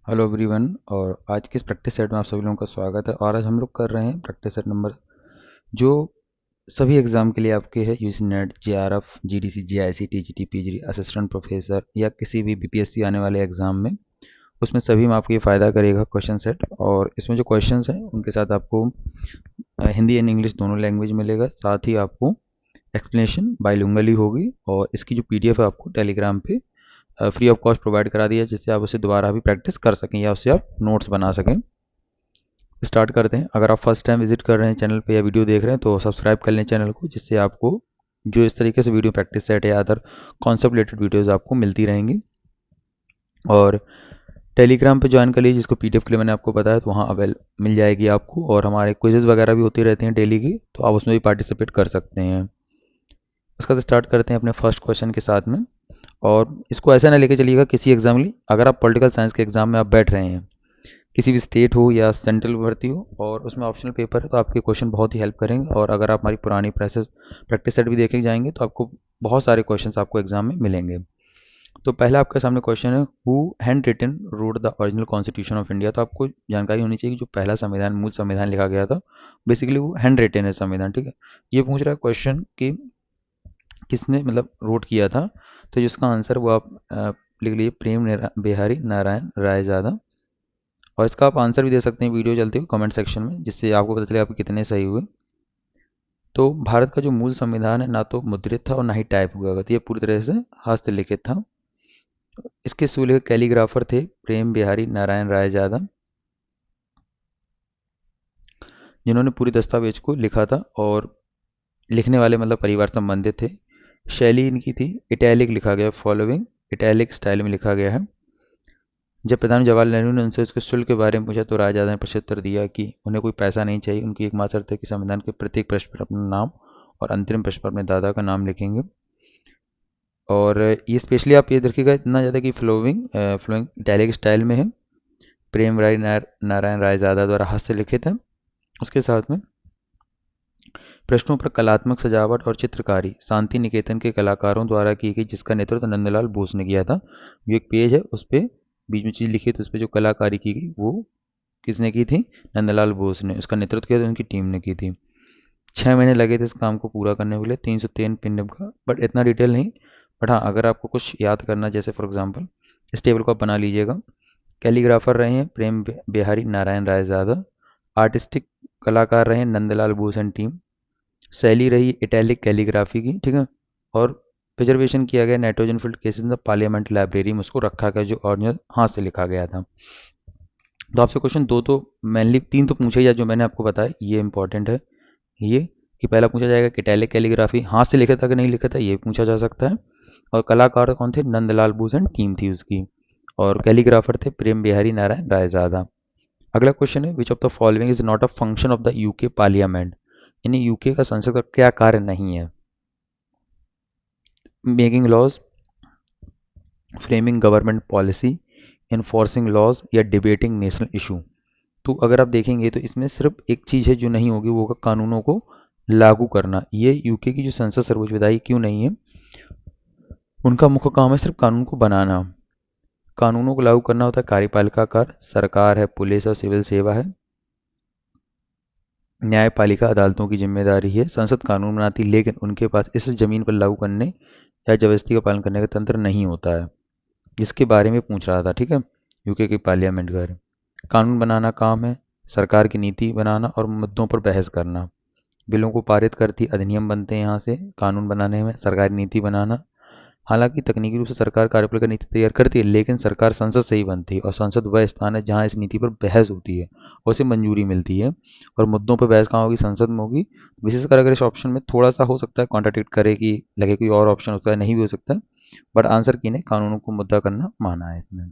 Hello everyone. और आज के इस प्रैक्टिस सेट में आप सभी लोगों का स्वागत है। और आज हम लोग कर रहे हैं प्रैक्टिस सेट नंबर जो सभी एग्ज़ाम के लिए आपके है, UG NET, JRF, GDC, JIC, TGT, PG, assistant professor या किसी भी बीपीएससी आने वाले एग्ज़ाम में, उसमें सभी में आपको ये फ़ायदा करेगा क्वेश्चन सेट। और इसमें जो क्वेश्चंस हैं उनके साथ आपको हिंदी एंड इंग्लिश दोनों लैंग्वेज मिलेगा। साथ ही आपको एक्सप्लेनेशन बाइलिंगुअली होगी। और इसकी जो पीडीएफ है आपको टेलीग्राम पे फ्री ऑफ कॉस्ट प्रोवाइड करा दिया है, जिससे आप उसे दोबारा भी प्रैक्टिस कर सकें या उससे आप नोट्स बना सकें। स्टार्ट करते हैं। अगर आप फर्स्ट टाइम विजिट कर रहे हैं चैनल पे या वीडियो देख रहे हैं तो सब्सक्राइब कर लें चैनल को, जिससे आपको जो इस तरीके से वीडियो प्रैक्टिस सेट या अदर कॉन्सेप्ट रिलेटेड वीडियोज़ आपको मिलती रहेंगी। और टेलीग्राम पे ज्वाइन कर लीजिए, जिसको पीडीएफ के लिए मैंने आपको बताया, तो वहाँ अवेल मिल जाएगी आपको। और हमारे क्विजेज़ वगैरह भी होती रहती हैं डेली की, तो आप उसमें भी पार्टिसिपेट कर सकते हैं। उसका स्टार्ट करते हैं अपने फर्स्ट क्वेश्चन के साथ में। और इसको ऐसा ना लेके चलिएगा किसी एग्जाम लिए। अगर आप पॉलिटिकल साइंस के एग्जाम में आप बैठ रहे हैं, किसी भी स्टेट हो या सेंट्रल भर्ती हो, और उसमें ऑप्शनल पेपर है, तो आपके क्वेश्चन बहुत ही हेल्प करेंगे। और अगर आप हमारी पुरानी प्रैक्टिस सेट भी देखे जाएंगे तो आपको बहुत सारे क्वेश्चंस आपको एग्जाम में मिलेंगे। तो पहला आपके सामने क्वेश्चन है, who hand written wrote the original constitution of India. तो आपको जानकारी होनी चाहिए कि जो पहला संविधान, मूल संविधान लिखा गया था, बेसिकली वो हैंड रिटन है संविधान। ठीक है। ये पूछ रहा है क्वेश्चन कि किसने मतलब रोट किया था। तो जिसका आंसर वो आप लिख लीजिए, बिहारी नारायण राय ज़्यादा। और इसका आप आंसर भी दे सकते हैं वीडियो चलते हुए कमेंट सेक्शन में, जिससे आपको पता चले आप कितने सही हुए। तो भारत का जो मूल संविधान है ना तो मुद्रित था और ना ही टाइप हुआ था, तो ये पूरी तरह से हस्तलिखित था। इसके सुलेख कैलीग्राफर थे प्रेम बिहारी नारायण राय ज़्यादा, जिन्होंने पूरी दस्तावेज को लिखा था। और लिखने वाले मतलब परिवार संबंधित थे। शैली इनकी थी इटैलिक लिखा गया, फॉलोइंग इटैलिक स्टाइल में लिखा गया है। जब प्रधानमंत्री जवाहरलाल नेहरू ने उनसे इसके शुल्क के बारे में पूछा तो रायजादा ने प्रत्युत्तर दिया कि उन्हें कोई पैसा नहीं चाहिए। उनकी एकमात्र शर्त है कि संविधान के प्रत्येक पृष्ठ पर अपना नाम और अंतरिम पृष्ठ पर अपने दादा का नाम लिखेंगे। और ये स्पेशली आप ये देखिएगा इतना ज़्यादा कि फ्लोइंग इटैलिक स्टाइल में है। प्रेम राय नारायण रायजादा द्वारा हस्त लिखित है। उसके साथ में प्रश्नों पर कलात्मक सजावट और चित्रकारी शांति निकेतन के कलाकारों द्वारा की गई, जिसका नेतृत्व नंदलाल बोस ने किया था। जो एक पेज है उस पर बीच में चीज़ लिखी, तो उस पर जो कलाकारी की गई वो किसने की थी? नंदलाल बोस ने। उसका नेतृत्व किया तो उनकी टीम ने की थी। 6 महीने लगे थे इस काम को पूरा करने के लिए, 303 पिंडम का, बट इतना डिटेल नहीं। बट हाँ, अगर आपको कुछ याद करना, जैसे फॉर एग्जांपल इस टेबल को आप बना लीजिएगा। कैलीग्राफर रहे हैं प्रेम बिहारी नारायण राय ज़्यादा। आर्टिस्टिक कलाकार रहे हैं नंदलाल बोस एंड टीम। शैली रही इटैलिक कैलीग्राफी की, ठीक है। और प्रिजर्वेशन किया गया nitrogen field cases in the parliament library में, उसको रखा गया जो ओरिजिनल हाथ से लिखा गया था। तो आपसे क्वेश्चन दो तो मेनली तीन तो पूछे या जो मैंने आपको बताया ये इंपॉर्टेंट है। ये कि पहला पूछा जाएगा कि इटैलिक कैलीग्राफी हाथ से लिखा था कि नहीं लिखा था, ये पूछा जा सकता है। और कलाकार कौन थे? नंदलाल बोस एंड टीम थी उसकी। और कैलीग्राफर थे प्रेम बिहारी नारायण रायजादा। अगला क्वेश्चन है, which of the following is not a function of the UK parliament. यानी यूके का संसद का क्या कार्य नहीं है? Making laws, framing government policy, enforcing laws या डिबेटिंग नेशनल इशू। तो अगर आप देखेंगे तो इसमें सिर्फ एक चीज़ है जो नहीं होगी, वो होगा कानूनों को लागू करना। ये यूके की जो संसद सर्वोच्च विधायी क्यों नहीं है? उनका मुख्य काम है सिर्फ कानून को बनाना। कानूनों को लागू करना होता है कार्यपालिका कार्य, सरकार है, पुलिस और सिविल सेवा है, न्यायपालिका अदालतों की जिम्मेदारी है। संसद कानून बनाती, लेकिन उनके पास इस जमीन पर लागू करने या जबरदस्ती का पालन करने का तंत्र नहीं होता है। जिसके बारे में पूछ रहा था, ठीक है। यूके की पार्लियामेंट का कानून बनाना काम है, सरकार की नीति बनाना और मुद्दों पर बहस करना। बिलों को पारित करती, अधिनियम बनते हैं यहाँ से कानून बनाने में, सरकारी नीति बनाना। हालांकि तकनीकी रूप से सरकार कार्यपालिका नीति तैयार करती है, लेकिन सरकार संसद से ही बनती है। और संसद वह स्थान है जहाँ इस नीति पर बहस होती है और उसे मंजूरी मिलती है। और मुद्दों पर बहस कहाँ होगी? संसद में होगी। विशेषकर अगर इस ऑप्शन में थोड़ा सा हो सकता है कॉन्ट्राडिक्ट करे कि लगे कोई और ऑप्शन होता है, नहीं भी हो सकता है। बट आंसर की ने कानूनों को मुद्दा करना माना है इसमें।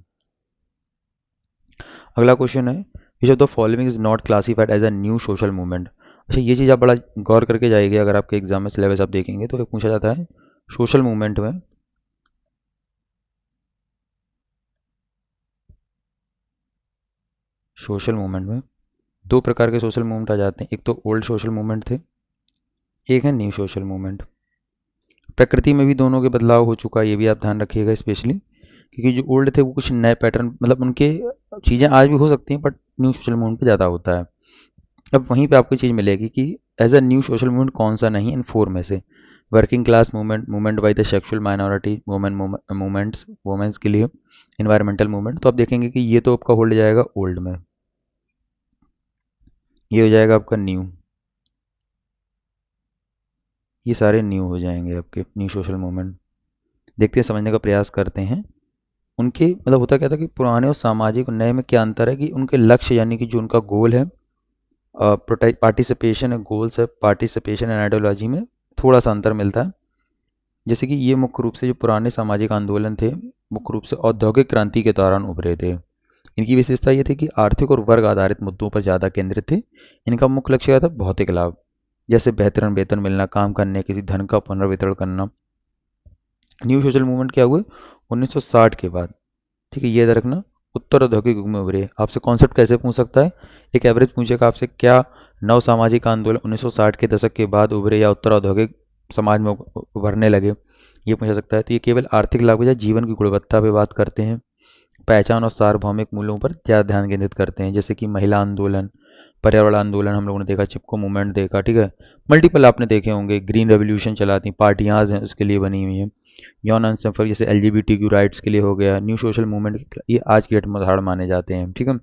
अगला क्वेश्चन है, which of the following is not classified as a new social movement. अच्छा, ये चीज़ आप बड़ा गौर करके जाइएगा। अगर आपके एग्जाम में सिलेबस आप देखेंगे तो पूछा जाता है सोशल मूवमेंट में, दो प्रकार के सोशल मूवमेंट आ जाते हैं। एक तो ओल्ड सोशल मूवमेंट थे, एक है न्यू सोशल मूवमेंट। प्रकृति में भी दोनों के बदलाव हो चुका है, ये भी आप ध्यान रखिएगा स्पेशली। क्योंकि जो ओल्ड थे वो कुछ नए पैटर्न, मतलब उनके चीज़ें आज भी हो सकती हैं, बट न्यू सोशल मूवमेंट पे ज़्यादा होता है। अब वहीं पे आपको चीज़ मिलेगी कि as a new social movement कौन सा नहीं इन फोर में से। Working class movement, movement by the sexual minority, movements women's के लिए, इन्वायरमेंटल मूवमेंट, तो आप देखेंगे कि ये तो आपका होल्ड जाएगा ओल्ड में, ये हो जाएगा आपका न्यू, ये सारे न्यू हो जाएंगे आपके न्यू सोशल मूवमेंट। देखते हैं, समझने का प्रयास करते हैं। उनके मतलब होता क्या था कि पुराने और सामाजिक और नए में क्या अंतर है कि उनके लक्ष्य यानी कि जो उनका गोल है, पार्टिसिपेशन है, गोल्स है, पार्टिसिपेशन एंड आइडियोलॉजी में थोड़ा सा अंतर मिलता है। जैसे कि ये मुख्य रूप से जो पुराने सामाजिक आंदोलन थे, मुख्य रूप से औद्योगिक क्रांति के दौरान उभरे थे। इनकी विशेषता ये थी कि आर्थिक और वर्ग आधारित मुद्दों पर ज़्यादा केंद्रित थे। इनका मुख्य लक्ष्य क्या था? भौतिक लाभ, जैसे बेहतर वेतन मिलना, काम करने के लिए धन का पुनर्वितरण करना। न्यू सोशल मूवमेंट क्या हुए 1960 के बाद, ठीक है, ये याद रखना। उत्तर औद्योगिक युग में उभरे। आपसे कॉन्सेप्ट कैसे पूछ सकता है? एक एवरेज पूछेगा आपसे, क्या नव सामाजिक आंदोलन 1960 के दशक के बाद उभरे या उत्तर औद्योगिक समाज में उभरने लगे, ये पूछा सकता है। तो ये केवल आर्थिक लाभ या जीवन की गुणवत्ता पे बात करते हैं। पहचान और सार्वभौमिक मूल्यों पर ज़्यादा ध्यान केंद्रित करते हैं, जैसे कि महिला आंदोलन, पर्यावरण आंदोलन हम लोगों ने देखा, चिपको मूवमेंट देखा, ठीक है। मल्टीपल आपने देखे होंगे, ग्रीन रेवोल्यूशन चलाती पार्टियां हैं उसके लिए बनी हुई हैं। यौन अंशफर जैसे एलजीबीटीक्यू राइट्स के लिए हो गया, न्यू सोशल मूवमेंट, ये आज की डेट में उदाहरण माने जाते हैं, ठीक है।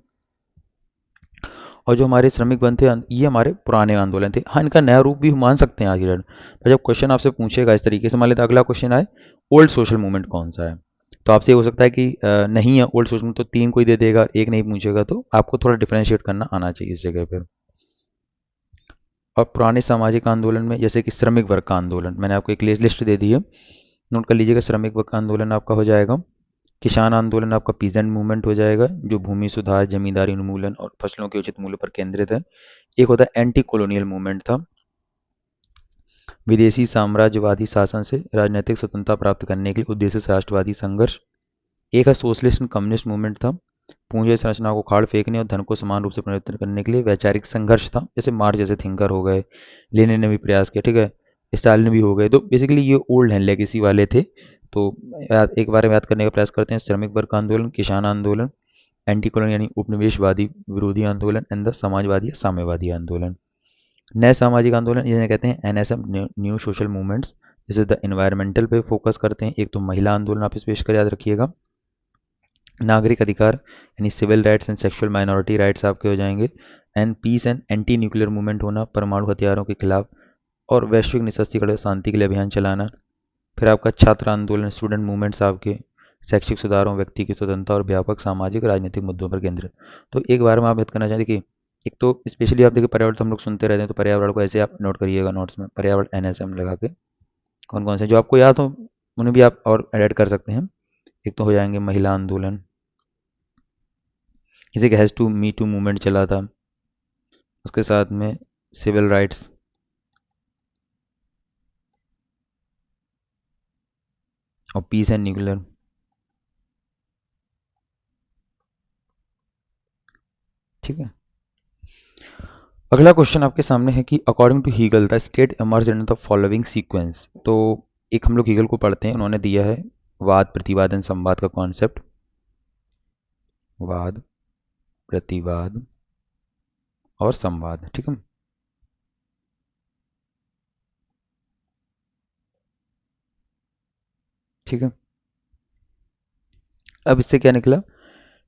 और जो हमारे श्रमिक बंद थे, ये हमारे पुराने आंदोलन थे। हाँ, इनका नया रूप भी मान सकते हैं आज की डेट, पर जब क्वेश्चन आपसे पूछेगा इस तरीके से, मान लेते अगला क्वेश्चन आए, ओल्ड सोशल मूवमेंट कौन सा है, तो आपसे ये हो सकता है कि नहीं है ओल्ड सोशल मूवमेंट, तो तीन कोई दे देगा, एक नहीं पूछेगा, तो आपको थोड़ा डिफरेंशिएट करना आना चाहिए इस जगह पर। और पुराने सामाजिक आंदोलन में जैसे कि श्रमिक वर्ग का आंदोलन, मैंने आपको एक लिस्ट दे दी है, नोट कर लीजिएगा। श्रमिक वर्ग का आंदोलन आपका हो जाएगा। किसान आंदोलन आपका पीजेंट मूवमेंट हो जाएगा, जो भूमि सुधार, जमींदारी उन्मूलन और फसलों के उचित मूल्य पर केंद्रित है। एक होता है एंटी कॉलोनियल मूवमेंट था, विदेशी साम्राज्यवादी शासन से राजनीतिक स्वतंत्रता प्राप्त करने के लिए उद्देश्य से राष्ट्रवादी संघर्ष। एक है सोशलिस्ट एंड कम्युनिस्ट मूवमेंट था, पूंजी संरचना को उखाड़ फेंकने और धन को समान रूप से परिवर्तन करने के लिए वैचारिक संघर्ष था, जैसे मार्क्स जैसे थिंकर हो गए, लेनिन ने भी प्रयास किया, ठीक है, स्टालिन भी हो गए। तो बेसिकली ये ओल्ड हैं, लेगेसी वाले थे। तो एक बार याद करने का प्रयास करते हैं। श्रमिक वर्ग का आंदोलन, किसान आंदोलन, एंटी कॉलोनी यानी उपनिवेशवादी विरोधी आंदोलन, एंड द समाजवादी या साम्यवादी आंदोलन। नए सामाजिक आंदोलन जिन्हें कहते हैं एनएसएम, न्यू सोशल मूवमेंट्स, जैसे द इन्वायरमेंटल पे फोकस करते हैं। एक तो महिला आंदोलन आप स्पेशल कर याद रखिएगा। नागरिक अधिकार यानी civil rights and sexual minority rights आपके हो जाएंगे। And peace and anti nuclear movement होना, परमाणु हथियारों के खिलाफ और वैश्विक निशस्त्रीकरण शांति के लिए अभियान चलाना। फिर आपका छात्र आंदोलन, स्टूडेंट मूवमेंट्स आपके शैक्षिक सुधारों, व्यक्ति की स्वतंत्रता और व्यापक सामाजिक राजनीतिक मुद्दों पर केंद्रित। तो एक बार में आप याद करना चाहते कि एक तो स्पेशली आप देखिए पर्यावरण तो हम लोग सुनते रहते हैं, तो पर्यावरण को ऐसे आप नोट करिएगा नोट्स में, पर्यावरण एनएसएम लगा के। कौन कौन से जो आपको याद हो उन्हें भी आप और ऐड कर सकते हैं। एक तो हो जाएंगे महिला आंदोलन, जैसे कि has to me too movement चला था, उसके साथ में सिविल राइट्स, और पीस एंड न्यूक्लियर, ठीक है। अगला क्वेश्चन आपके सामने है कि according to Hegel the state emerge in the following sequence. तो एक हम लोग हीगल को पढ़ते हैं, उन्होंने दिया है वाद प्रतिवाद एंड संवाद का कॉन्सेप्ट। वाद, प्रतिवाद और संवाद, ठीक है। ठीक है, अब इससे क्या निकला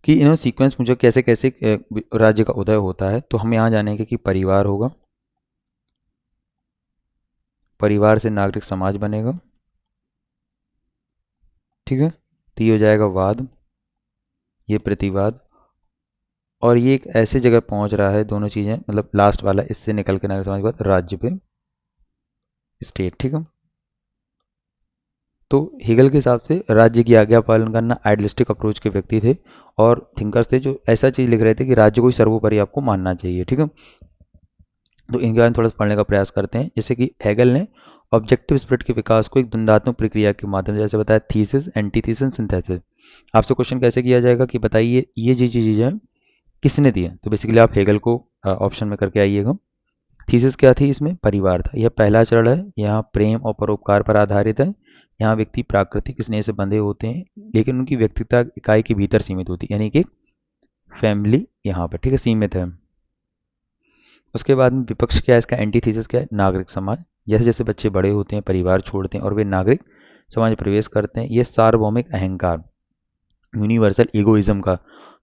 कि इन्होंने सीक्वेंस मुझे कैसे कैसे राज्य का उदय होता है। तो हम यहाँ जानेंगे कि परिवार होगा, परिवार से नागरिक समाज बनेगा, ठीक है। तो ये हो जाएगा वाद, ये प्रतिवाद, और ये एक ऐसे जगह पहुंच रहा है, दोनों चीजें मतलब लास्ट वाला इससे निकल के नागरिक समाज के बाद राज्य पे, स्टेट, ठीक है। तो हिगल के हिसाब से राज्य की आज्ञा पालन करना आइडियलिस्टिक अप्रोच के व्यक्ति थे और थिंकर्स थे, जो ऐसा चीज लिख रहे थे कि राज्य को ही सर्वोपरि आपको मानना चाहिए, ठीक है। तो इनके बारे में थोड़ा सा पढ़ने का प्रयास करते हैं। जैसे कि हेगल ने ऑब्जेक्टिव स्पिरिट के विकास को एक द्वंद्वात्मक प्रक्रिया के माध्यम से जैसे बताया, थीसिस, एंटीथीसिस, सिंथेसिस। आपसे क्वेश्चन कैसे किया जाएगा कि बताइए ये जी चीजें किसने दी है, तो बेसिकली आप हेगल को ऑप्शन में करके आइएगा। थीसिस क्या थी? इसमें परिवार था, यह पहला चरण है, यहाँ प्रेम और परोपकार पर आधारित है, यहाँ व्यक्ति प्राकृतिक स्नेह से बंधे होते हैं, लेकिन उनकी व्यक्तिगत इकाई के भीतर सीमित होती है, यानी कि फैमिली यहाँ पर, ठीक है, सीमित है। उसके बाद में विपक्ष क्या है, इसका एंटीथीसिस क्या है, नागरिक समाज। जैसे जैसे बच्चे बड़े होते हैं, परिवार छोड़ते हैं और वे नागरिक समाज में प्रवेश करते हैं, ये सार्वभौमिक अहंकार, यूनिवर्सल ईगोइज्म का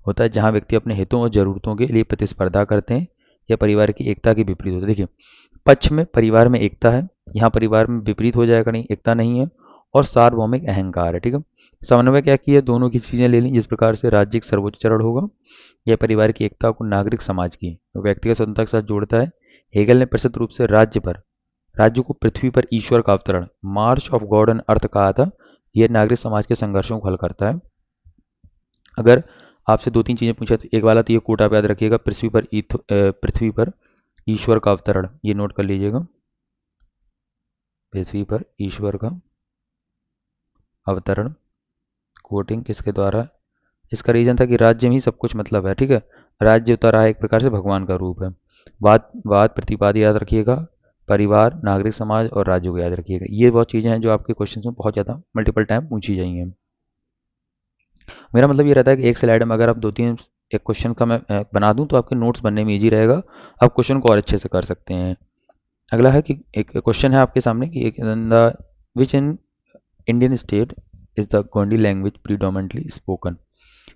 होता है, जहाँ व्यक्ति अपने हितों और जरूरतों के लिए प्रतिस्पर्धा करते हैं या परिवार की एकता के विपरीत होता है। देखिए, पक्ष में परिवार में एकता है, यहाँ परिवार में विपरीत हो जाएगा, नहीं, एकता नहीं है, और सार्वभौमिक अहंकार है, ठीक है। समन्वय क्या किया, दोनों की चीजें ले ली, जिस प्रकार से राज्य एक सर्वोच्च चरण होगा, यह परिवार की एकता को नागरिक समाज की तो व्यक्तिगत स्वतंत्रता के साथ जोड़ता है। हेगल ने प्रसिद्ध रूप से राज्य को पृथ्वी पर ईश्वर का अवतरण, मार्च ऑफ गॉड एन अर्थ कहा था। यह नागरिक समाज के संघर्षों को हल करता है। अगर आपसे दो तीन चीजें पूछा तो एक वाला तो ये कोट आप याद रखिएगा, पृथ्वी पर ईश्वर का अवतरण, ये नोट कर लीजिएगा, पृथ्वी पर ईश्वर का अवतरण, कोटिंग किसके द्वारा, इसका रीजन था कि राज्य में ही सब कुछ मतलब है, ठीक है। राज्य उतारा है एक प्रकार से भगवान का रूप है। वाद वाद प्रतिवाद याद रखिएगा, परिवार, नागरिक समाज और राज्य को याद रखिएगा। ये बहुत चीजें हैं जो आपके क्वेश्चन में बहुत ज्यादा मल्टीपल टाइम पूछी जाएंगी। मेरा मतलब ये रहता है कि एक स्लाइड में अगर आप दो तीन एक क्वेश्चन का मैं बना दूं तो आपके नोट्स बनने में ईजी रहेगा, आप क्वेश्चन को और अच्छे से कर सकते हैं। अगला है कि एक क्वेश्चन है आपके सामने कि एक which in Indian state is the Gondi language predominantly spoken,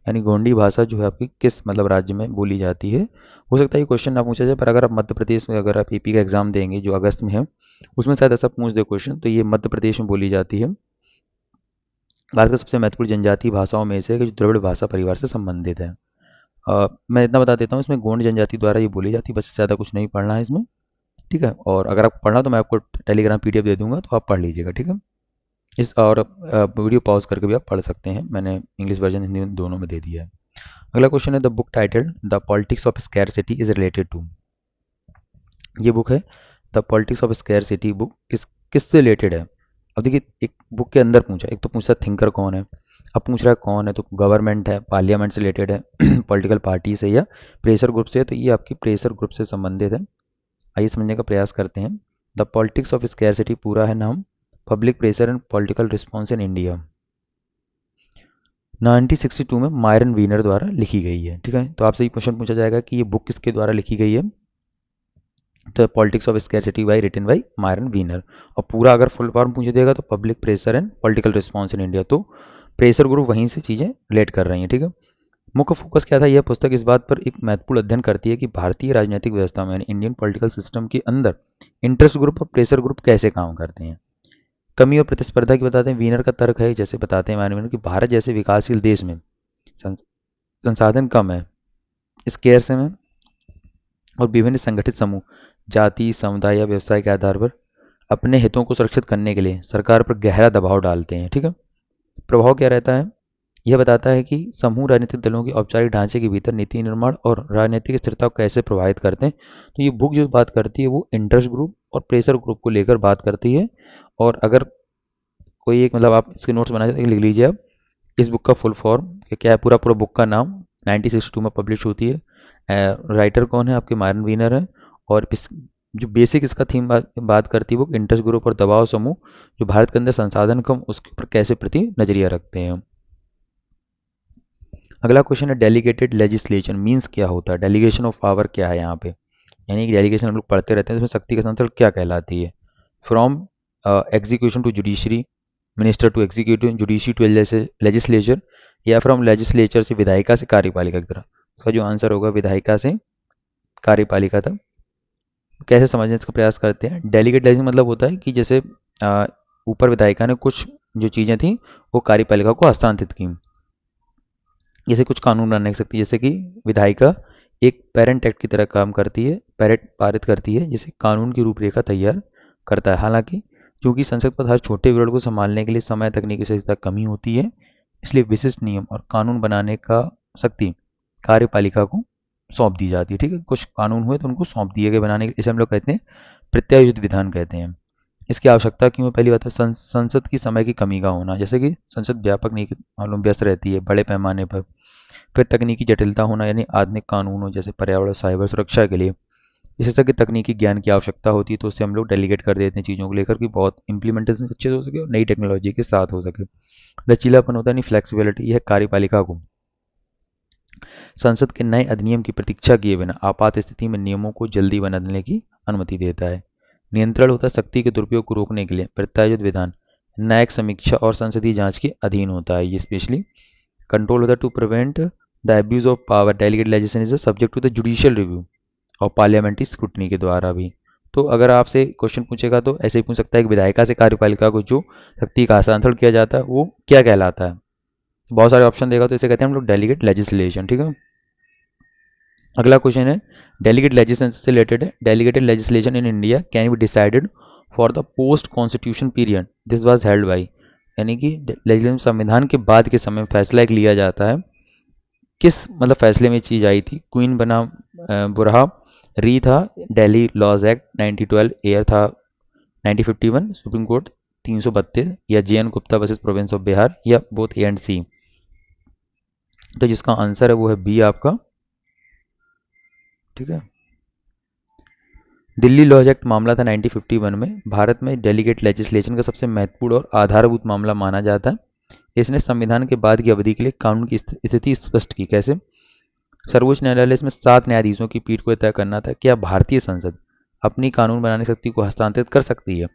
यानी गोंडी भाषा जो है आपकी किस मतलब राज्य में बोली जाती है। हो सकता है ये क्वेश्चन ना पूछा जाए, पर अगर आप मध्य प्रदेश में, अगर आप एपी का एग्जाम देंगे जो अगस्त में है, उसमें शायद ऐसा पूछ दे क्वेश्चन, तो ये मध्य प्रदेश में बोली जाती है। भारत का सबसे महत्वपूर्ण जनजातीय भाषाओं में से है जो द्रविड़ भाषा परिवार से संबंधित है। मैं इतना बता देता हूँ, इसमें गोंड जनजाति द्वारा ये बोली जाती है, बस ज़्यादा कुछ नहीं पढ़ना है इसमें, ठीक है। और अगर आपको पढ़ना तो मैं आपको टेलीग्राम पीडीएफ दे दूंगा, तो आप पढ़ लीजिएगा, ठीक है। इस और वीडियो पॉज करके भी आप पढ़ सकते हैं, मैंने इंग्लिश वर्जन हिंदी दोनों में दे दिया है। अगला क्वेश्चन है the book titled the politics of scarcity is related to, ये बुक है the politics of scarcity, book किससे रिलेटेड है। अब देखिए, एक बुक के अंदर पूछा, एक तो पूछा थिंकर कौन है, अब पूछ रहा है कौन है, तो गवर्नमेंट है, पार्लियामेंट से रिलेटेड है, पॉलिटिकल पार्टी से या प्रेशर ग्रुप से, तो ये आपकी प्रेशर ग्रुप से संबंधित है। आइए समझने का प्रयास करते हैं। द पॉलिटिक्स ऑफ स्कैरसिटी पूरा है नाम, public pressure and political response in India, 1962 में मायरन वीनर द्वारा लिखी गई है, ठीक है। तो आपसे ये क्वेश्चन पूछा जाएगा कि ये बुक किसके द्वारा लिखी गई है, the politics of scarcity by written by Myron Weiner, और पूरा अगर फुल फॉर्म पूछ देगा तो public pressure and political response in India, तो प्रेशर ग्रुप वहीं से चीज़ें रिलेट कर रही हैं, ठीक है। मुख्य फोकस क्या था, यह पुस्तक इस बात पर एक महत्वपूर्ण अध्ययन करती है कि भारतीय राजनीतिक व्यवस्था में, इंडियन पॉलिटिकल सिस्टम के अंदर इंटरेस्ट ग्रुप और प्रेशर ग्रुप कैसे काम करते हैं। कमी और प्रतिस्पर्धा की बताते हैं। वीनर का तर्क है, जैसे बताते हैं मानवीय कि भारत जैसे विकासशील देश में संसाधन कम है, स्केर्स है, और विभिन्न संगठित समूह जाति, समुदाय या व्यवसाय के आधार पर अपने हितों को सुरक्षित करने के लिए सरकार पर गहरा दबाव डालते हैं, ठीक है। प्रभाव क्या रहता है, यह बताता है कि समूह राजनीतिक दलों के औपचारिक ढांचे के भीतर नीति निर्माण और राजनीतिक स्थिरता को कैसे प्रभावित करते हैं। तो ये बुक जो बात करती है वो इंटरेस्ट ग्रुप और प्रेशर ग्रुप को लेकर बात करती है। और अगर कोई एक मतलब आप इसके नोट्स बनाए लिख लीजिए आप, इस बुक का फुल फॉर्म क्या है, पूरा पूरा बुक का नाम 1962 में पब्लिश होती है। राइटर कौन है, आपके मायरन वीनर है। और इस जो बेसिक इसका थीम बात करती है वो इंटरेस्ट ग्रुप और दबाव समूह जो भारत के अंदर संसाधन कम उसके ऊपर कैसे प्रति नजरिया रखते हैं। अगला क्वेश्चन है डेलीगेटेड लेजिस्लेशन मींस क्या होता है, डेलीगेशन ऑफ पावर क्या है यहाँ पे, यानी कि डेलीगेशन हम लोग पढ़ते रहते हैं, तो उसमें शक्ति का संतुलन क्या कहलाती है। From execution to judiciary, minister to executive, judiciary to legislature, या फ्रॉम लेजिस्लेचर से विधायिका से कार्यपालिका की तरफ। इसका जो आंसर होगा विधायिका से कार्यपालिका तक। कैसे समझने इसका प्रयास करते हैं। डेलीगेट लेजिस्लेशन मतलब होता है कि जैसे ऊपर विधायिका ने कुछ जो चीज़ें थी वो कार्यपालिका को हस्तांतरित की, जैसे कुछ कानून बनाने की शक्ति, जैसे कि विधायिका एक पेरेंट एक्ट की तरह काम करती है, पेरेंट पारित करती है, जैसे कानून की रूपरेखा तैयार करता है। हालांकि क्योंकि संसद पर हर छोटे विरोध को संभालने के लिए समय तकनीकी सहजता कमी होती है, इसलिए विशिष्ट नियम और कानून बनाने का शक्ति कार्यपालिका को सौंप दी जाती है, ठीक है। कुछ कानून हुए तो उनको सौंप दिए गए बनाने के, इसे हम लोग कहते हैं प्रत्यायुध विधान कहते हैं। इसकी आवश्यकता क्यों है, पहली बात है संसद की समय की कमी का होना, जैसे कि संसद व्यापक नहीं मालूम व्यस्त रहती है बड़े पैमाने पर। फिर तकनीकी जटिलता होना, यानी आधुनिक कानूनों जैसे पर्यावरण साइबर सुरक्षा के लिए विशेषज्ञ तकनीकी ज्ञान की आवश्यकता होती है तो उससे हम लोग डेलीगेट कर देते हैं चीज़ों को लेकर कि बहुत इंप्लीमेंटेशन अच्छे से हो सके और नई टेक्नोलॉजी के साथ हो सके। लचीलापन होता नहीं, फ्लेक्सिबिलिटी, यह कार्यपालिका को संसद के नए अधिनियम की प्रतीक्षा किए बिना आपात स्थिति में नियमों को जल्दी बदलने की अनुमति देता है। नियंत्रण होता है शक्ति के दुरुपयोग को रोकने के लिए प्रत्यायोजित विधान न्यायिक समीक्षा और संसदीय जांच के अधीन होता है। ये स्पेशली कंट्रोल होता है to prevent the abuse of power, delegate legislation is subject to the judicial review और पार्लियामेंट्री स्क्रूटनी के द्वारा भी। तो अगर आपसे क्वेश्चन पूछेगा तो ऐसे ही पूछ सकता है कि विधायिका से कार्यपालिका को जो शक्ति का हस्तांतरण किया जाता है वो क्या कहलाता है। बहुत सारे ऑप्शन देगा तो इसे कहते हैं हम लोग डेलीगेट लेजिस्लेशन। ठीक है, अगला क्वेश्चन है डेलीगेट लेजिस्लेशन से रिलेटेड है। Delegated legislation in India can be decided for the post constitution period this was held by, यानी कि लेजिस्लेशन संविधान के बाद के समय में फैसला एक लिया जाता है। किस मतलब फैसले में चीज आई थी? क्वीन बना बुरहा, री था दिल्ली लॉज एक्ट 1912, एयर था 1951 सुप्रीम कोर्ट 332, या J N Gupta versus province of Bihar, या बोथ ए एंड सी। तो जिसका आंसर है वो है बी आपका। ठीक है, दिल्ली लॉज एक्ट मामला था 1951 में। भारत में डेलीगेट लेजिस्लेशन का सबसे महत्वपूर्ण और आधारभूत मामला माना जाता है। इसने संविधान के बाद की अवधि के लिए कानून की स्थिति स्पष्ट की। कैसे? सर्वोच्च न्यायालय में 7 न्यायाधीशों की पीठ को तय करना था क्या भारतीय संसद अपनी कानून बनाने की शक्ति को हस्तांतरित कर सकती है।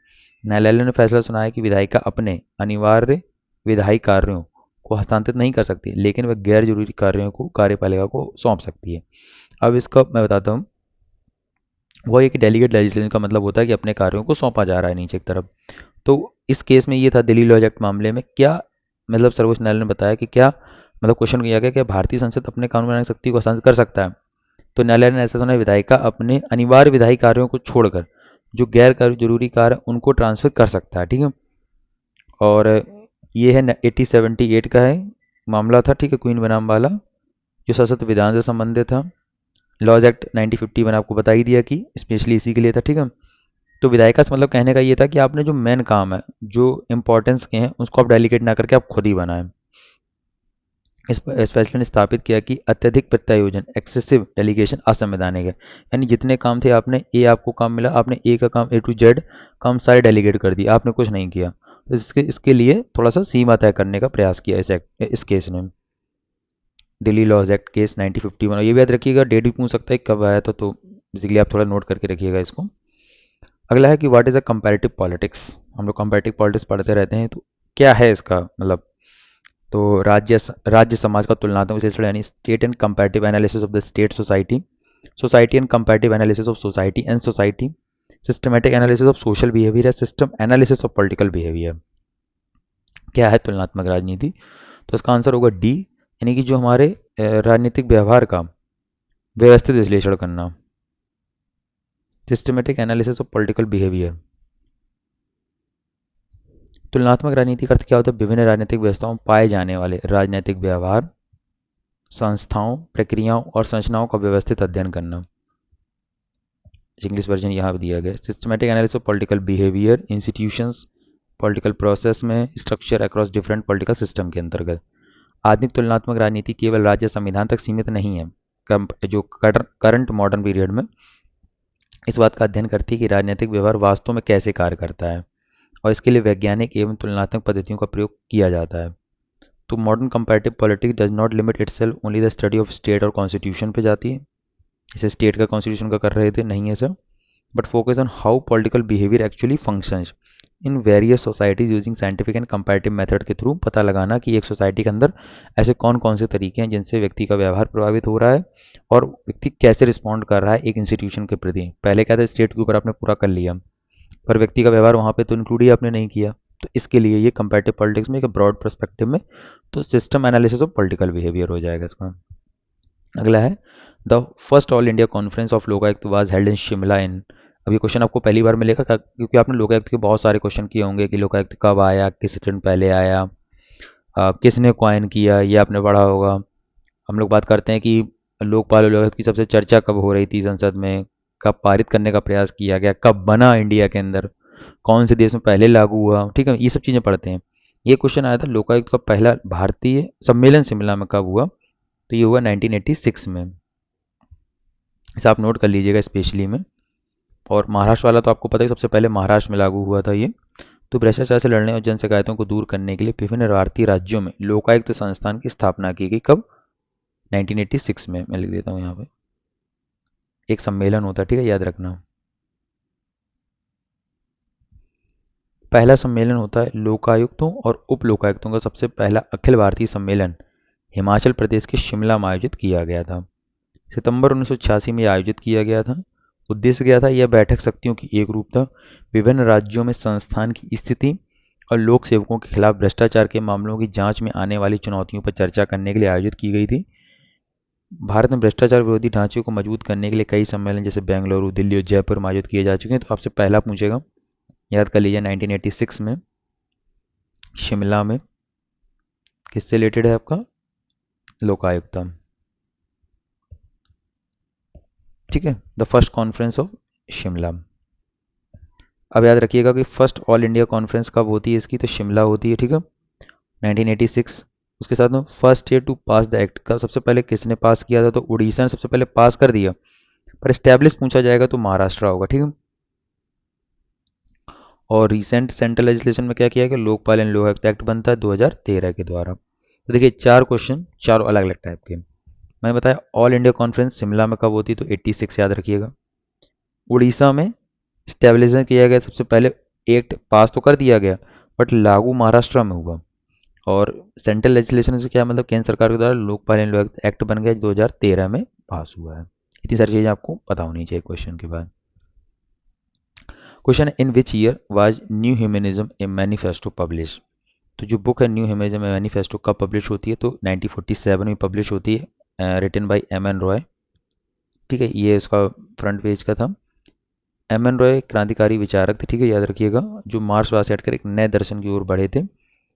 न्यायालय ने फैसला सुनाया कि विधायिका अपने अनिवार्य विधायी कार्यों को हस्तांतरित नहीं कर सकती, लेकिन वह गैर जरूरी कार्यों को कार्यपालिका को सौंप सकती है। अब इसका मैं बताता हूँ। वो एक डेलीगेट लेजिस्लेशन का मतलब होता है कि अपने कार्यों को सौंपा जा रहा है नीचे की तरफ। तो इस केस में ये था दिल्ली लॉज एक्ट मामले में क्या मतलब सर्वोच्च न्यायालय ने बताया कि क्या मतलब क्वेश्चन किया गया कि भारतीय संसद अपने कानून बनाने की शक्ति को हस्तांतरित कर सकता है। तो न्यायालय ने ऐसा सुना विधायिका अपने अनिवार्य विधायी कार्यों को छोड़कर जो गैर जरूरी कार्य उनको ट्रांसफर कर सकता है। ठीक है, और ये है 1878 का है मामला था। ठीक है, क्वीन बनाम वाला जो संसद विधान से संबंधित था। लॉज एक्ट 1951 आपको बता ही दिया कि स्पेशली इसी के लिए था। ठीक है, तो विधायिका से मतलब कहने का ये था कि आपने जो मेन काम है जो इंपॉर्टेंस के हैं उसको आप डेलीगेट ना करके आप खुद ही बनाएं। इस फैसले ने स्थापित किया कि अत्यधिक प्रत्यायोजन एक्सेसिव डेलीगेशन असंवैधानिक है। यानी जितने काम थे आपने आपको काम मिला, आपने ए का काम A to Z काम सारे डेलीगेट कर दिए, आपने कुछ नहीं किया। तो इसके लिए थोड़ा सा सीमा तय करने का प्रयास किया इस केस ने। Delhi laws act case 1951। और ये भी याद रखिएगा, डेट भी पूछ सकता है कब आया था, तो बेसिकली आप थोड़ा नोट करके रखिएगा इसको। अगला है कि what is a comparative politics. हम लोग कंपैरेटिव पॉलिटिक्स पढ़ते रहते हैं, तो क्या है इसका मतलब? तो राज्य समाज का तुलनात्मक विश्लेषण यानी state and comparative analysis of the state society, society and comparative analysis of society and society, systematic analysis of social behaviour, system analysis of political behaviour. क्या है तुलनात्मक राजनीति? तो इसका आंसर होगा डी, यानी कि जो हमारे राजनीतिक व्यवहार का व्यवस्थित विश्लेषण करना, systematic analysis of political behaviour. तुलनात्मक राजनीति का अर्थ क्या होता है? विभिन्न राजनीतिक व्यवस्थाओं में पाए जाने वाले राजनीतिक व्यवहार, संस्थाओं, प्रक्रियाओं और संरचनाओं का व्यवस्थित अध्ययन करना। इंग्लिश वर्जन यहाँ दिया गया। Systematic analysis of political behaviour, institutions political process में structure across different political system के अंतर्गत। आधुनिक तुलनात्मक राजनीति केवल राज्य संविधान तक सीमित नहीं है। जो करंट मॉडर्न पीरियड में इस बात का अध्ययन करती है कि राजनीतिक व्यवहार वास्तव में कैसे कार्य करता है, और इसके लिए वैज्ञानिक एवं तुलनात्मक पद्धतियों का प्रयोग किया जाता है। तो modern comparative politics does not limit itself only the study of state और कॉन्स्टिट्यूशन पे जाती है, इसे स्टेट का कॉन्स्टिट्यूशन का कर रहे थे, नहीं है sir, but focus on how political behaviour actually functions in various societies using scientific and comparative method के थ्रू पता लगाना कि एक सोसाइटी के अंदर ऐसे कौन कौन से तरीके हैं जिनसे व्यक्ति का व्यवहार प्रभावित हो रहा है और व्यक्ति कैसे रिस्पॉन्ड कर रहा है एक इंस्टीट्यूशन के प्रति। पहले क्या था, स्टेट के ऊपर आपने पूरा कर लिया पर व्यक्ति का व्यवहार वहाँ पे तो इंक्लूड ही आपने नहीं किया। तो इसके लिए ये कंपैरेटिव पॉलिटिक्स में एक ब्रॉड पर्सपेक्टिव में तो system analysis of political behaviour हो जाएगा इसका। अगला है the first all India conference of Lokayukta was held in Shimla in. अब ये क्वेश्चन आपको पहली बार मिलेगा क्योंकि आपने लोकायुक्त के बहुत सारे क्वेश्चन किए होंगे कि लोकायुक्त कब आया, किस दिन पहले आया, किसने क्वाइन किया, ये आपने पढ़ा होगा। हम लोग बात करते हैं कि लोकपाल लोकायुक्त की सबसे चर्चा कब हो रही थी संसद में, कब पारित करने का प्रयास किया गया, कब बना इंडिया के अंदर, कौन से देश में पहले लागू हुआ। ठीक है, ये सब चीज़ें पढ़ते हैं। ये क्वेश्चन आया था लोकायुक्त का पहला भारतीय सम्मेलन शिमला में कब हुआ, तो ये हुआ 1986 में। इसे आप नोट कर लीजिएगा स्पेशली में। और महाराष्ट्र वाला तो आपको पता है, सबसे पहले महाराष्ट्र में लागू हुआ था ये। तो भ्रष्टाचार से लड़ने और जन शिकायतों को दूर करने के लिए विभिन्न भारतीय राज्यों में लोकायुक्त संस्थान की स्थापना की गई। कब? 1986 में। मैं लिख देता हूँ यहाँ पे। एक सम्मेलन होता है, ठीक है, याद रखना। पहला सम्मेलन होता है लोकायुक्तों और उप लोकायुक्तों का सबसे पहला अखिल भारतीय सम्मेलन हिमाचल प्रदेश के शिमला में आयोजित किया गया था। सितंबर 1986 में आयोजित किया गया था। उद्देश्य क्या था? यह बैठक शक्तियों की एकरूपता, विभिन्न राज्यों में संस्थान की स्थिति और लोक सेवकों के खिलाफ भ्रष्टाचार के मामलों की जांच में आने वाली चुनौतियों पर चर्चा करने के लिए आयोजित की गई थी। भारत में भ्रष्टाचार विरोधी ढांचे को मजबूत करने के लिए कई सम्मेलन जैसे बेंगलुरु, दिल्ली और जयपुर में आयोजित किए जा चुके हैं। तो आपसे पहला पूछेगा, याद कर लीजिए, 1986 में शिमला में। किससे रिलेटेड है आपका? लोकायुक्ता। ठीक है, the first conference of Shimla. अब याद रखिएगा कि फर्स्ट ऑल इंडिया कॉन्फ्रेंस कब होती है इसकी? तो शिमला होती है, ठीक है, 1986। उसके साथ में first year to pass the act का सबसे पहले किसने पास किया था? तो उड़ीसा ने सबसे पहले पास कर दिया। पर स्टैब्लिश पूछा जाएगा तो महाराष्ट्र होगा, ठीक है। और रिसेंट सेंट्रल लेजिस्लेशन में क्या किया गया? लोकपाल एंड लोक एक्ट बनता है 2013 के द्वारा। तो देखिए, चार क्वेश्चन, चारों अलग अलग टाइप के। मैंने बताया ऑल इंडिया कॉन्फ्रेंस शिमला में कब होती? तो 86 याद रखिएगा। उड़ीसा में स्टेबलिशन किया गया सबसे पहले। एक्ट पास तो कर दिया गया, बट लागू महाराष्ट्र में हुआ। और सेंट्रल लेजिस्लेशन से क्या मतलब? केंद्र सरकार के द्वारा लोकपाल एंड लोक एक्ट बन गया 2013 में पास हुआ है। इतनी सारी चीज़ें आपको पता होनी चाहिए क्वेश्चन के बाद। Question, in which year was new humanism a manifesto publish? तो जो बुक है न्यू ह्यूमनिज्म ए मैनिफेस्टो कब पब्लिश होती है? तो 1947 में पब्लिश होती है, written by M N Roy. ठीक है, ये उसका फ्रंट पेज का था। एम एन रॉय क्रांतिकारी विचारक थे, ठीक है, याद रखिएगा, जो मार्क्सवाद से हटकर एक नए दर्शन की ओर बढ़े थे।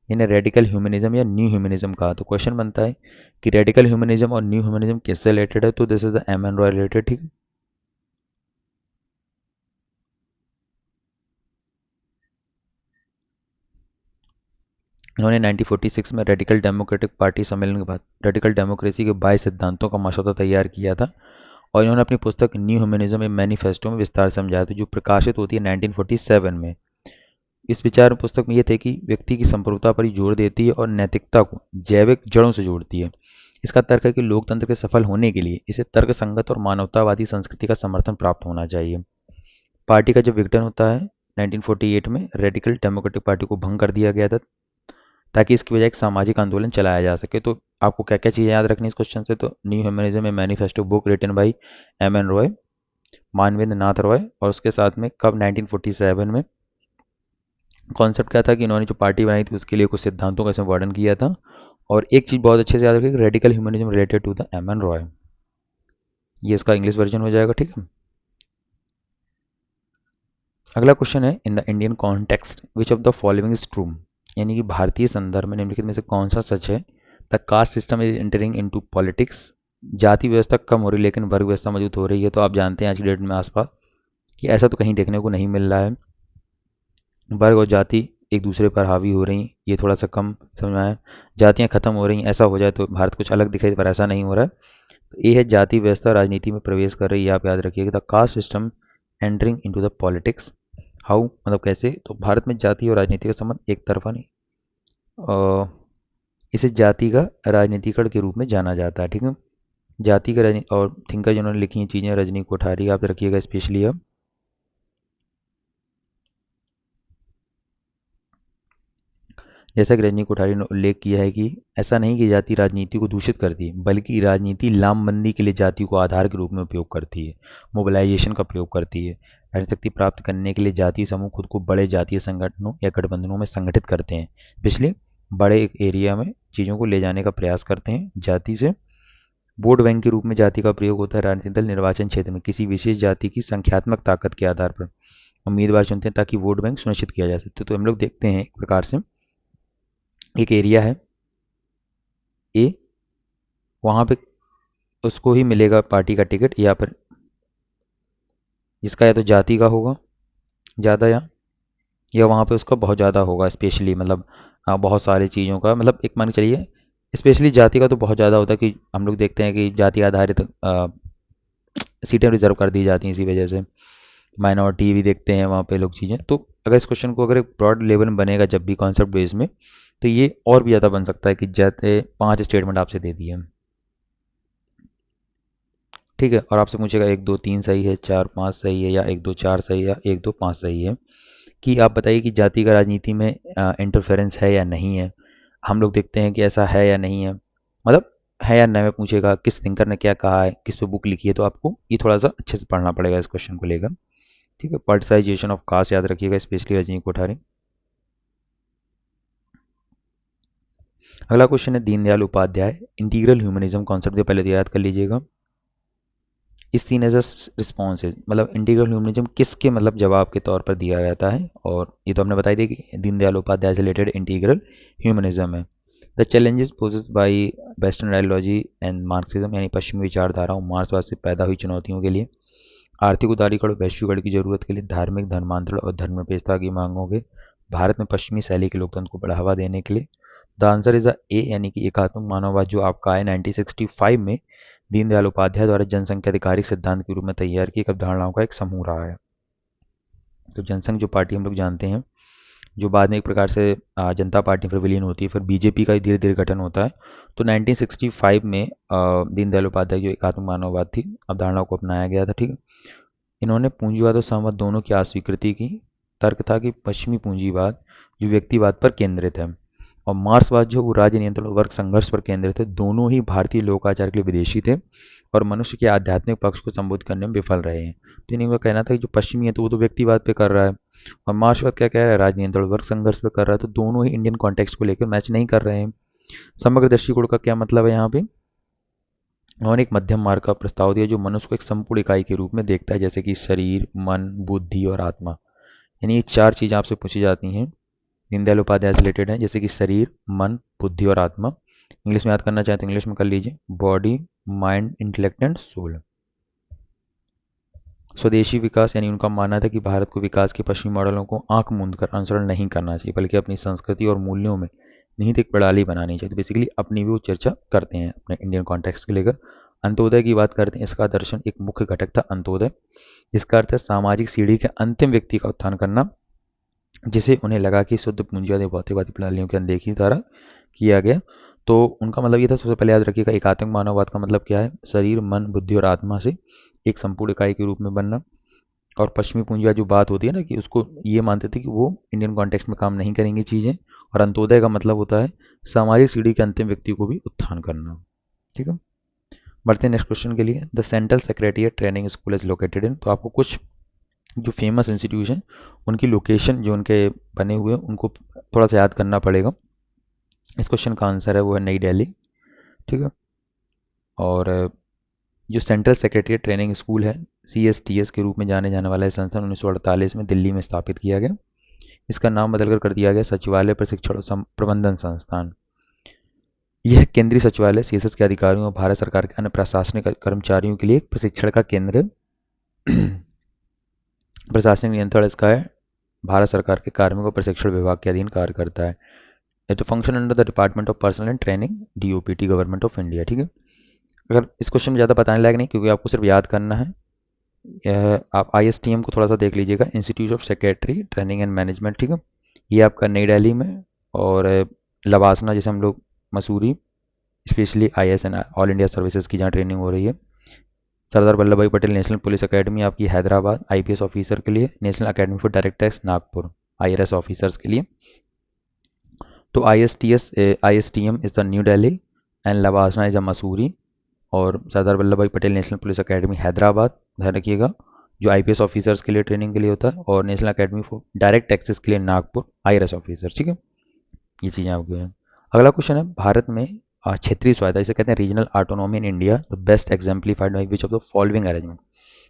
इन्हें रेडिकल ह्यूमनिज्म या न्यू ह्यूमनिज्म कहा। तो क्वेश्चन बनता है कि रेडिकल ह्यूमनिज्म और न्यू ह्यूमनिज्म किससे रिलेटेड है? तो this is the M N Roy related, ठीक है। इन्होंने 1946 में रेडिकल डेमोक्रेटिक पार्टी सम्मेलन के बाद रेडिकल डेमोक्रेसी के 22 सिद्धांतों का मसौदा तैयार किया था। और इन्होंने अपनी पुस्तक न्यू ह्यूमनिज्म में मैनिफेस्टो में विस्तार से समझाया था, जो प्रकाशित होती है 1947 में। इस विचार पुस्तक में यह थे कि व्यक्ति की संप्रभुता पर ही जोर देती है और नैतिकता को जैविक जड़ों से जोड़ती है। इसका तर्क है कि लोकतंत्र के सफल होने के लिए इसे तर्कसंगत और मानवतावादी संस्कृति का समर्थन प्राप्त होना चाहिए। पार्टी का जब विघटन होता है 1948 में, रेडिकल डेमोक्रेटिक पार्टी को भंग कर दिया गया था, ताकि इसकी वजह एक सामाजिक आंदोलन चलाया जा सके। तो आपको क्या क्या चीज़ें याद रखनी इस क्वेश्चन से? तो न्यू ह्यूमनिज्म में manifesto book written by M N Roy, Manvendra Nath Roy. और उसके साथ में कब? 1947 में। कॉन्सेप्ट क्या था कि इन्होंने जो पार्टी बनाई थी उसके लिए कुछ सिद्धांतों का इसमें वर्णन किया था। और एक चीज़ बहुत अच्छे से याद रखिए, radical humanism related to the M N Roy. ये इसका इंग्लिश वर्जन हो जाएगा, ठीक है। अगला क्वेश्चन है, in the Indian context which of the following is true? यानी कि भारतीय संदर्भ में निम्नलिखित में से कौन सा सच है? The caste system is entering into politics. जाति व्यवस्था कम हो रही है लेकिन वर्ग व्यवस्था मौजूद हो रही है। तो आप जानते हैं आज की डेट में आसपास कि ऐसा तो कहीं देखने को नहीं मिल रहा है। वर्ग और जाति एक दूसरे पर हावी हो रही, ये थोड़ा सा कम समझ में आया। जातियाँ खत्म हो रही, ऐसा हो जाए तो भारत कुछ अलग दिखाई, पर ऐसा नहीं हो रहा है। तो ये है जाति व्यवस्था राजनीति में प्रवेश कर रही है, आप याद रखिएगा। The caste system entering into the politics. How मतलब कैसे? तो भारत में जाति और राजनीति का संबंध एक तरफा नहीं, इसे जाति का राजनीतिकरण के रूप में जाना जाता है, ठीक है। जाति का राजनीति और थिंकर जिन्होंने लिखी हैं चीज़ें, रजनी कोठारी, आप रखिएगा स्पेशली। अब जैसा कि रजनी कोठारी ने उल्लेख किया है कि ऐसा नहीं कि जाति राजनीति को दूषित करती है, बल्कि राजनीति लामबंदी के लिए जाति को आधार के रूप में उपयोग करती है, मोबिलाइजेशन का प्रयोग करती है। राजनीतिक शक्ति प्राप्त करने के लिए जातीय समूह खुद को बड़े जातीय संगठनों या गठबंधनों में संगठित करते हैं, पिछले बड़े एक एरिया में चीज़ों को ले जाने का प्रयास करते हैं। जाति से वोट बैंक के रूप में जाति का प्रयोग होता है। राजनीतिक दल निर्वाचन क्षेत्र में किसी विशेष जाति की संख्यात्मक ताकत के आधार पर उम्मीदवार चुनते हैं ताकि वोट बैंक सुनिश्चित किया जा सके। तो हम लोग देखते हैं एक प्रकार से एक एरिया है ए, वहाँ पे उसको ही मिलेगा पार्टी का टिकट, या फिर जिसका या तो जाति का होगा ज़्यादा, या वहाँ पे उसका बहुत ज़्यादा होगा स्पेशली, मतलब बहुत सारी चीज़ों का, मतलब एक मान के चलिए स्पेशली जाति का तो बहुत ज़्यादा होता है कि हम लोग देखते हैं कि जाति आधारित सीटें रिजर्व कर दी जाती हैं इसी वजह से। माइनॉरिटी भी देखते हैं वहाँ पे लोग चीज़ें। तो अगर इस क्वेश्चन को अगर एक ब्रॉड लेवल में बनेगा जब भी कॉन्सेप्ट बेस में, तो ये और भी ज़्यादा बन सकता है कि जैसे 5 स्टेटमेंट आपसे दे दिए, ठीक है, और आपसे पूछेगा 1 2 3 सही है, 4 5 सही है, या 1 2 4 सही है, या 1 2 5 सही है, कि आप बताइए कि जाति का राजनीति में इंटरफेरेंस है या नहीं है। हम लोग देखते हैं कि ऐसा है या नहीं है, मतलब है या नहीं में पूछेगा, किस थिंकर ने क्या कहा है, किस पे बुक लिखी है, तो आपको ये थोड़ा सा अच्छे से पढ़ना पड़ेगा इस क्वेश्चन को लेकर, ठीक है। पॉलिटिसाइजेशन ऑफ कास्ट याद रखिएगा, स्पेशली रजनी कोठारी। अगला क्वेश्चन है Deendayal Upadhyay integral humanism concept, के पहले तो याद कर लीजिएगा। इस सीन एज रिस्पॉन्स है, मतलब इंटीग्रल ह्यूमनिज्म किसके मतलब जवाब के तौर पर दिया जाता है, और ये तो हमने बताई थी कि दीनदयाल उपाध्याय से रिलेटेड इंटीग्रल ह्यूमनिज्म है। The challenges poses by western ideology and Marxism, यानी पश्चिमी विचारधाराओं मार्क्सवाद से पैदा हुई चुनौतियों के लिए, आर्थिक उदारीकरण और वैश्वीकरण की जरूरत के लिए, धार्मिक धर्मांतरण और धर्मनिरपेक्षता की मांगों के, भारत में पश्चिमी शैली के लोकतंत्र को बढ़ावा देने के लिए। द आंसर इज ए, यानी कि एकात्मक मानववाद, जो आपका है 1965 में दीनदयाल उपाध्याय द्वारा जनसंख्या अधिकारी सिद्धांत के रूप में तैयार की अवधारणाओं का एक समूह रहा है। तो जनसंघ जो पार्टी हम लोग जानते हैं, जो बाद में एक प्रकार से जनता पार्टी फिर विलीन होती है, फिर बीजेपी का धीरे धीरे गठन होता है। तो 1965 में दीनदयाल उपाध्याय जो एकात्मक मानववाद थी अवधारणाओं को अपनाया गया था, ठीक है। इन्होंने पूंजीवाद और साम्यवाद दोनों की अस्वीकृति की। तर्क था कि पश्चिमी पूंजीवाद जो व्यक्तिवाद पर केंद्रित है, और मार्क्सवाद जो वो राज्य नियंत्रण और वर्ग संघर्ष पर केंद्रित है, दोनों ही भारतीय लोकाचार के लिए विदेशी थे और मनुष्य के आध्यात्मिक पक्ष को संबोधित करने में विफल रहे हैं। तो इन्हीं का कहना था कि जो पश्चिमी है तो वो तो व्यक्तिवाद पे कर रहा है, और मार्क्सवाद क्या कह रहा है, राज्य नियंत्रण और वर्ग संघर्ष पे कर रहा है, तो दोनों ही इंडियन कॉन्टेक्स्ट को लेकर मैच नहीं कर रहे हैं। समग्र दृष्टिकोण का क्या मतलब है यहाँ पे, उन्होंने एक मध्यम मार्ग का प्रस्ताव दिया जो मनुष्य को एक संपूर्ण इकाई के रूप में देखता है, जैसे कि शरीर, मन, बुद्धि और आत्मा। यानी ये 4 चीज़ें आपसे पूछी जाती हैं, दीनदयाल उपाध्याय से रिलेटेड हैं, जैसे कि शरीर, मन, बुद्धि और आत्मा। इंग्लिश में याद करना चाहते हैं इंग्लिश में कर लीजिए, body, mind, intellect and soul. स्वदेशी विकास, यानी उनका मानना था कि भारत को विकास के पश्चिमी मॉडलों को आंख मूंद कर अनुसरण नहीं करना चाहिए, बल्कि अपनी संस्कृति और मूल्यों में निहित एक प्रणाली बनानी चाहिए। तो बेसिकली अपनी भी वो चर्चा करते हैं अपने इंडियन कॉन्टेक्स्ट को लेकर। अंत्योदय की बात करते हैं, इसका दर्शन एक मुख्य घटक था अंत्योदय, जिसका अर्थ है सामाजिक सीढ़ी के अंतिम व्यक्ति का उत्थान करना, जिसे उन्हें लगा कि शुद्ध पूंजीवादी भौतिकवादी प्रणालियों की अनदेखी द्वारा किया गया। तो उनका मतलब ये था, सबसे पहले याद रखिएगा एकात्मक मानववाद का मतलब क्या है, शरीर, मन, बुद्धि और आत्मा से एक संपूर्ण इकाई के रूप में बनना। और पश्चिमी पूंजीवाद जो बात होती है ना, कि उसको ये मानते थे कि वो इंडियन कॉन्टेक्स्ट में काम नहीं करेंगी चीज़ें। और अंत्योदय का मतलब होता है सामाजिक सीढ़ी के अंतिम व्यक्ति को भी उत्थान करना, ठीक है। बढ़ते हैं नेक्स्ट क्वेश्चन के लिए। The central secretariat training school is located in, तो आपको कुछ जो फेमस इंस्टीट्यूशन उनकी लोकेशन जो उनके बने हुए हैं उनको थोड़ा सा याद करना पड़ेगा। इस क्वेश्चन का आंसर है वो है नई दिल्ली, ठीक है। और जो सेंट्रल सेक्रेटरिएट ट्रेनिंग स्कूल है, CSTS के रूप में जाने जाने वाला है संस्थान 1948 में दिल्ली में स्थापित किया गया। इसका नाम बदलकर कर दिया गया सचिवालय प्रशिक्षण और प्रबंधन संस्थान। यह केंद्रीय सचिवालय CSS के अधिकारियों और भारत सरकार के अन्य प्रशासनिक कर्मचारियों के लिए एक प्रशिक्षण का केंद्र प्रशासनिक नियंत्रण इसका है भारत सरकार के कार्मिक और प्रशिक्षण विभाग के अधीन कार्य करता है। तो function under the department of personal and training, DOPT, government of India, ठीक है। अगर इस क्वेश्चन में ज़्यादा बताने लायक नहीं, क्योंकि आपको सिर्फ याद करना है। आप ISTM को थोड़ा सा देख लीजिएगा, institute of secretary training and management, ठीक है। ये आपका नई दिल्ली में। और लवासना जैसे हम लोग Mussoorie, specially IS and all India services की जहाँ ट्रेनिंग हो रही है। सरदार वल्लभ भाई पटेल नेशनल पुलिस एकेडमी आपकी हैदराबाद IPS ऑफिसर के लिए। National academy for directors Nagpur IRS officers के लिए। तो ISTM is the new Delhi and लवासना is a Mussoorie. और सरदार वल्लभ भाई Patel national police academy Hyderabad, ध्यान रखिएगा, जो IPS ऑफिसर्स के लिए ट्रेनिंग के लिए होता है। और national academy for direct taxes के लिए नागपुर IRS ऑफिसर, ठीक है। ये चीज़ें आपकी हैं। अगला क्वेश्चन है, भारत में क्षेत्रीय स्वायत्ता इसे कहते हैं regional autonomy in India, the best exemplified by which of the following arrangement,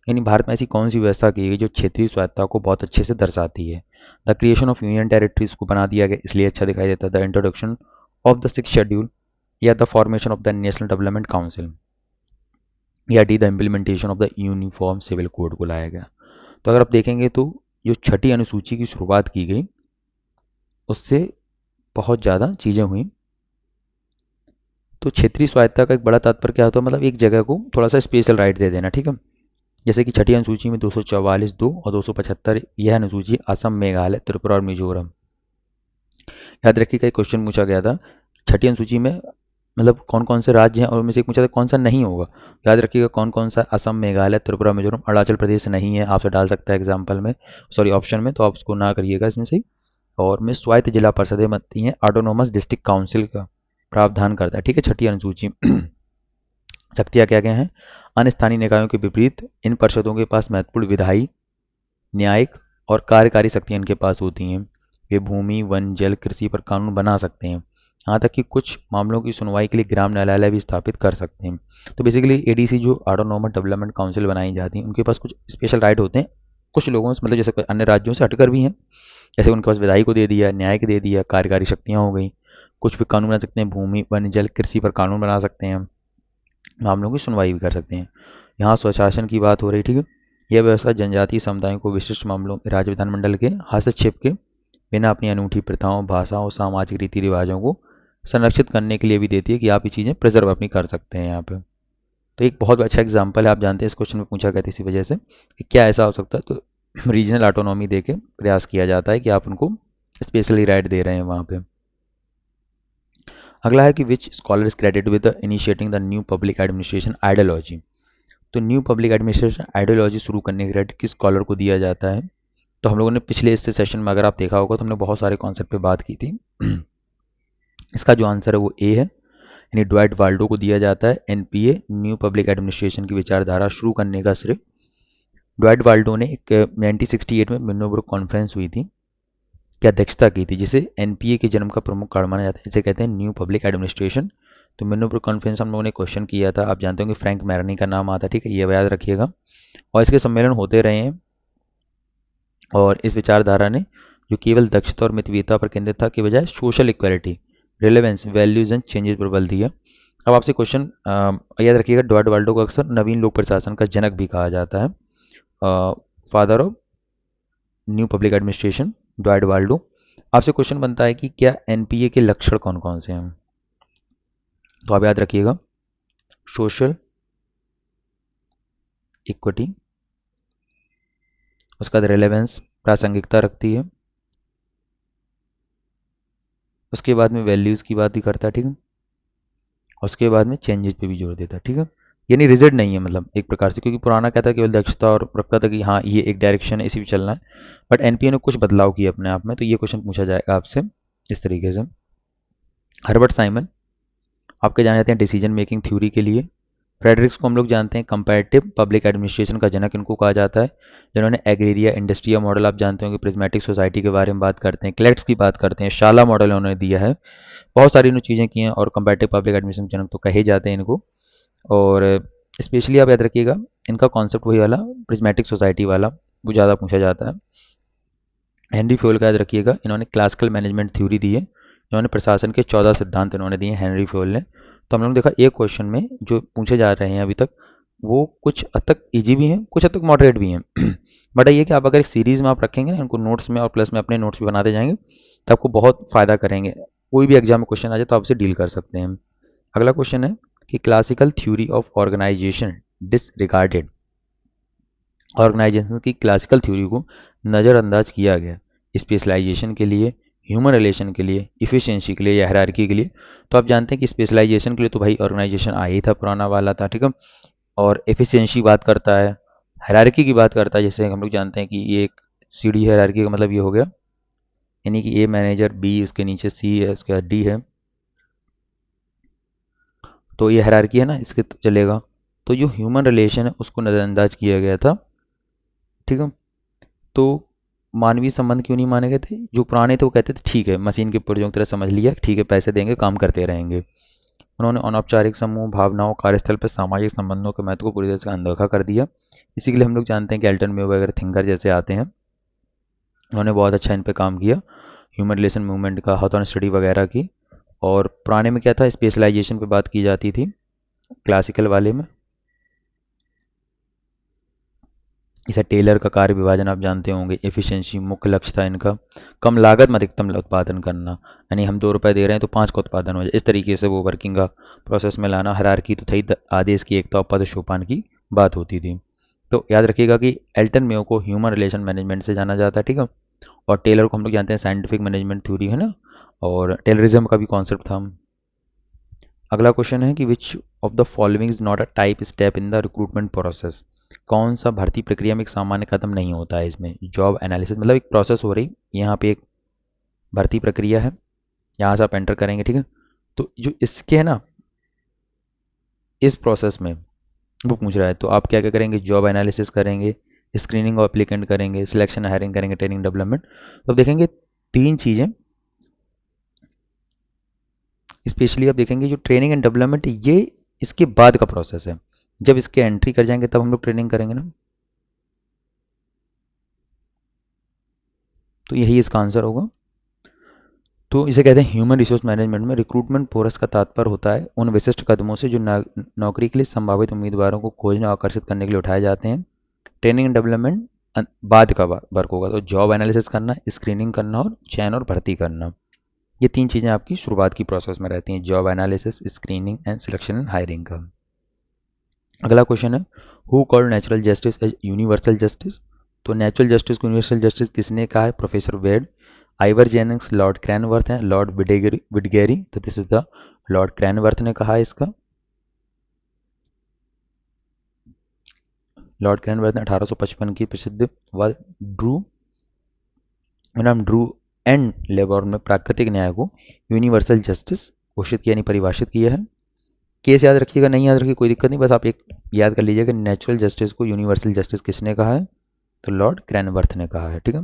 यानी भारत में ऐसी कौन सी व्यवस्था की गई जो क्षेत्रीय स्वायत्ता को बहुत अच्छे से दर्शाती है। The creation of union territories को बना दिया गया इसलिए अच्छा दिखाई देता है। The introduction of the 6th schedule, या the formation of the national development council, या the the implementation of the uniform civil code को लाया गया। तो अगर आप देखेंगे तो जो छठी अनुसूची की शुरुआत की गई उससे बहुत ज़्यादा चीज़ें हुई। तो क्षेत्रीय स्वायत्ता का एक बड़ा तात्पर्य क्या होता है, मतलब एक जगह को थोड़ा सा स्पेशल राइट दे देना, ठीक है। जैसे कि छठी अनुसूची में 244 2 और 275 यह अनुसूची असम, मेघालय, त्रिपुरा और मिजोरम। याद रखिएगा एक क्वेश्चन पूछा गया था छठी अनुसूची में मतलब कौन कौन से राज्य हैं और उनमें से एक पूछा था कौन सा नहीं होगा। याद रखिएगा कौन कौन सा, असम, मेघालय, त्रिपुरा, मिजोरम, अरुणाचल प्रदेश नहीं है, आपसे डाल सकता है एग्जाम्पल में, सॉरी ऑप्शन में, तो आप उसको ना करिएगा इसमें से। और में स्वायत्त जिला परिषदें बनती हैं, ऑटोनोमस डिस्ट्रिक्ट काउंसिल का प्रावधान करता है, ठीक है, छठी अनुसूची। शक्तियाँ क्या क्या हैं? अन्य स्थानीय निकायों के विपरीत इन परिषदों के पास महत्वपूर्ण विधायी, न्यायिक और कार्यकारी शक्तियाँ इनके पास होती हैं। वे भूमि, वन, जल, कृषि पर कानून बना सकते हैं, यहाँ तक कि कुछ मामलों की सुनवाई के लिए ग्राम न्यायालय भी स्थापित कर सकते हैं। तो बेसिकली एडीसी जो ऑटोनोमस डेवलपमेंट काउंसिल बनाई जाती हैं उनके पास कुछ स्पेशल राइट होते हैं, कुछ लोगों से मतलब जैसे अन्य राज्यों से हटकर भी हैं। जैसे उनके पास विधायी को दे दिया, न्याय को दे दिया, कार्यकारी शक्तियाँ हो गई, कुछ भी कानून बना सकते हैं, भूमि, वन, जल, कृषि पर कानून बना सकते हैं, मामलों की सुनवाई भी कर सकते हैं। यहाँ स्वशासन की बात हो रही, ठीक है। यह व्यवस्था जनजातीय समुदायों को विशिष्ट मामलों में राज्य विधानमंडल के हस्तक्षेप के बिना अपनी अनूठी प्रथाओं, भाषाओं, सामाजिक रीति रिवाजों को संरक्षित करने के लिए भी देती है कि आप ये चीज़ें प्रिजर्व अपनी कर सकते हैं यहाँ पे। तो एक बहुत अच्छा एग्जाम्पल है, आप जानते हैं इस क्वेश्चन में पूछा गया था इसी वजह से कि क्या ऐसा हो सकता है, तो रीजनल ऑटोनॉमी दे के प्रयास किया जाता है कि आप उनको स्पेशली राइट दे रहे हैं वहाँ पे। अगला है कि विच scholar is credit with initiating the new public administration ideology. तो न्यू पब्लिक एडमिनिस्ट्रेशन आइडियोलॉजी शुरू करने का क्रेडिट किस स्कॉलर को दिया जाता है? तो हम लोगों ने पिछले इस सेशन में अगर आप देखा होगा तो हमने बहुत सारे कॉन्सेप्ट पे बात की थी। इसका जो आंसर है वो ए है, यानी ड्वाइट वाल्डो को दिया जाता है एनपीए न्यू पब्लिक एडमिनिस्ट्रेशन की विचारधारा शुरू करने का श्रेय। ड्वाइट वाल्डो ने एक 1968 में मिन्नोब्रुक कॉन्फ्रेंस हुई थी की अध्यक्षता की थी, जिसे एनपीए के जन्म का प्रमुख कारण माना जाता है, जिसे कहते हैं न्यू पब्लिक एडमिनिस्ट्रेशन। तो मिन्नोब्रुक कॉन्फ्रेंस हम लोगों ने क्वेश्चन किया था, आप जानते होंगे फ्रैंक मैरनी का नाम आता है, ठीक है, ये याद रखिएगा। और इसके सम्मेलन होते रहे हैं और इस विचारधारा ने जो केवल दक्षता और मितव्ययिता पर केंद्रित था के बजाय social equality, relevance, values and changes पर बल दिया। अब आपसे क्वेश्चन याद रखिएगा, ड्वाइट वाल्डो को अक्सर नवीन लोक प्रशासन का जनक भी कहा जाता है, father of new public administration, Dwight Waldo. आपसे क्वेश्चन बनता है कि क्या एनपीए के लक्षण कौन कौन से हैं? तो आप याद रखिएगा, सोशल इक्विटी, उसका रिलेवेंस, प्रासंगिकता रखती है, उसके बाद में वैल्यूज़ की बात भी करता है, ठीक है, उसके बाद में चेंजेस पे भी जोर देता है, ठीक है। यानी रिजिड नहीं है मतलब एक प्रकार से, क्योंकि पुराना कहता है केवल दक्षता और रखता था कि हाँ ये एक डायरेक्शन है इसी भी चलना है, बट एनपीए ने कुछ बदलाव किए अपने आप में। तो ये क्वेश्चन पूछा जाएगा आपसे इस तरीके से। हर्बर्ट साइमन आपके जाने जाते हैं डिसीजन मेकिंग थ्योरी के लिए। फ्रेडरिक्स को हम लोग जानते हैं कंपैरेटिव पब्लिक एडमिनिस्ट्रेशन का जनक इनको कहा जाता है, जिन्होंने एग्रेरिया इंडस्ट्रिया मॉडल, आप जानते होंगे प्रिज्मेटिक सोसाइटी के बारे में बात करते हैं, क्लेट्स की बात करते हैं, शाला मॉडल उन्होंने दिया है, बहुत सारी इन्होंने चीज़ें की हैं और कंपैरेटिव पब्लिक एडमिनिस्ट्रेशन जनक तो कहे जाते हैं इनको। और स्पेशली आप याद रखिएगा इनका कॉन्सेप्ट वही वाला प्रिज्मेटिक सोसाइटी वाला वो ज़्यादा पूछा जाता है। हेनरी फ्योल का याद रखिएगा, इन्होंने क्लासिकल मैनेजमेंट थ्योरी दी है, इन्होंने प्रशासन के 14 सिद्धांत इन्होंने दिए हेनरी फ्योल ने। तो हम लोग देखा एक क्वेश्चन में जो पूछे जा रहे हैं अभी तक वो कुछ हद तक ईजी भी हैं, कुछ हद तक मॉडरेट भी हैं। बट ये कि आप अगर सीरीज़ में आप रखेंगे ना इनको नोट्स में और प्लस में अपने नोट्स भी बनाते जाएंगे तो आपको बहुत फ़ायदा करेंगे, कोई भी एग्जाम में क्वेश्चन आ जाए तो आप उसे डील कर सकते हैं। अगला क्वेश्चन है कि classical theory of organization disregarded, organization की क्लासिकल थ्योरी को नज़रअंदाज किया गया स्पेशलाइजेशन के लिए, ह्यूमन रिलेशन के लिए, इफिशिएंसी के लिए या हायरार्की के लिए। तो आप जानते हैं कि स्पेशलाइजेशन के लिए तो भाई ऑर्गेनाइजेशन आ ही था, पुराना वाला था, ठीक है, और एफिशिएंसी बात करता है, हायरार्की की बात करता है, जैसे हम लोग जानते हैं कि ये एक सीढ़ी हायरार्की का मतलब ये हो गया, यानी कि ए मैनेजर, बी उसके नीचे सी है, उसके बाद डी है, तो ये हायरार्की है ना, इसके तो चलेगा। तो जो ह्यूमन रिलेशन है उसको नज़रअंदाज किया गया था, ठीक है। तो मानवीय संबंध क्यों नहीं माने गए थे? जो पुराने थे वो कहते थे ठीक है मशीन के पुर्जों की तरह समझ लिया, ठीक है पैसे देंगे काम करते रहेंगे। उन्होंने अनौपचारिक समूह, भावनाओं, कार्यस्थल पर सामाजिक संबंधों के महत्व को पूरी तरह से अनदेखा कर दिया। इसी के लिए हम लोग जानते हैं कि एल्टन मे वगैरह थिंकर जैसे आते हैं, उन्होंने बहुत अच्छा इन पे काम किया, ह्यूमन रिलेशन मूवमेंट का हाथों स्टडी वगैरह की। और पुराने में क्या था, स्पेशलाइजेशन पे बात की जाती थी, क्लासिकल वाले में इसे टेलर का कार्य विभाजन आप जानते होंगे, एफिशिएंसी मुख्य लक्ष्य था इनका, कम लागत में अधिकतम उत्पादन करना, यानी हम 2 रुपये दे रहे हैं तो 5 का उत्पादन हो जाए, इस तरीके से वो वर्किंग का प्रोसेस में लाना। हायरार्की तो थी, आदेश की एकता और पद सोपान की बात होती थी। तो याद रखिएगा कि एल्टन मेयो को ह्यूमन रिलेशन मैनेजमेंट से जाना जाता है, ठीक है। और टेलर को हम लोग जानते हैं साइंटिफिक मैनेजमेंट थ्योरी, है ना, और टेलरिज्म का भी कॉन्सेप्ट था। अगला क्वेश्चन है कि विच of the following is not a type step in the recruitment process. कौन सा भर्ती प्रक्रिया में एक सामान्य कदम नहीं होता है इसमें। जॉब एनालिसिस मतलब एक प्रोसेस हो रही, यहाँ पे एक भर्ती प्रक्रिया है, यहाँ से आप एंटर करेंगे, ठीक है। तो जो इसके है ना, इस प्रोसेस में वो पूछ रहा है, तो आप क्या क्या करेंगे, जॉब एनालिसिस करेंगे, स्क्रीनिंग ऑफ एप्लीकेंट करेंगे, सिलेक्शन हायरिंग करेंगे, ट्रेनिंग डेवलपमेंट। तो अब देखेंगे तीन चीज़ें स्पेशली आप देखेंगे, जो ट्रेनिंग एंड डेवलपमेंट ये इसके बाद का प्रोसेस है। जब इसके एंट्री कर जाएंगे तब हम लोग ट्रेनिंग करेंगे ना, तो यही इसका आंसर होगा। तो इसे कहते हैं ह्यूमन रिसोर्स मैनेजमेंट में रिक्रूटमेंट प्रोसेस का तात्पर्य होता है उन विशिष्ट कदमों से जो नौकरी के लिए संभावित उम्मीदवारों को खोजने और आकर्षित करने के लिए उठाए जाते हैं। ट्रेनिंग एंड डेवलपमेंट बाद का वर्क होगा, तो जॉब एनालिसिस करना, स्क्रीनिंग करना और चयन और भर्ती करना, ये तीन चीज़ें आपकी शुरुआत की प्रोसेस में रहती हैं, job analysis, screening and selection and hiring का। अगला क्वेश्चन है, who called natural justice as universal justice. तो नेचुरल जस्टिस को यूनिवर्सल जस्टिस किसने कहा है, professor Wade, Ivor Jennings, lord Cranworth हैं, लॉर्ड विडगेरी। तो this is the lord Cranworth ने कहा है इसका। लॉर्ड क्रैनवर्थ ने 1855 की प्रसिद्ध ड्रू नाम ड्रू एंड लेबर में प्राकृतिक न्याय को यूनिवर्सल जस्टिस घोषित किया, यानी परिभाषित किया है। केस याद रखिएगा, नहीं याद रखिए कोई दिक्कत नहीं, बस आप एक याद कर लीजिएगा, नेचुरल जस्टिस को यूनिवर्सल जस्टिस किसने कहा है, तो लॉर्ड क्रैनवर्थ ने कहा है, ठीक है।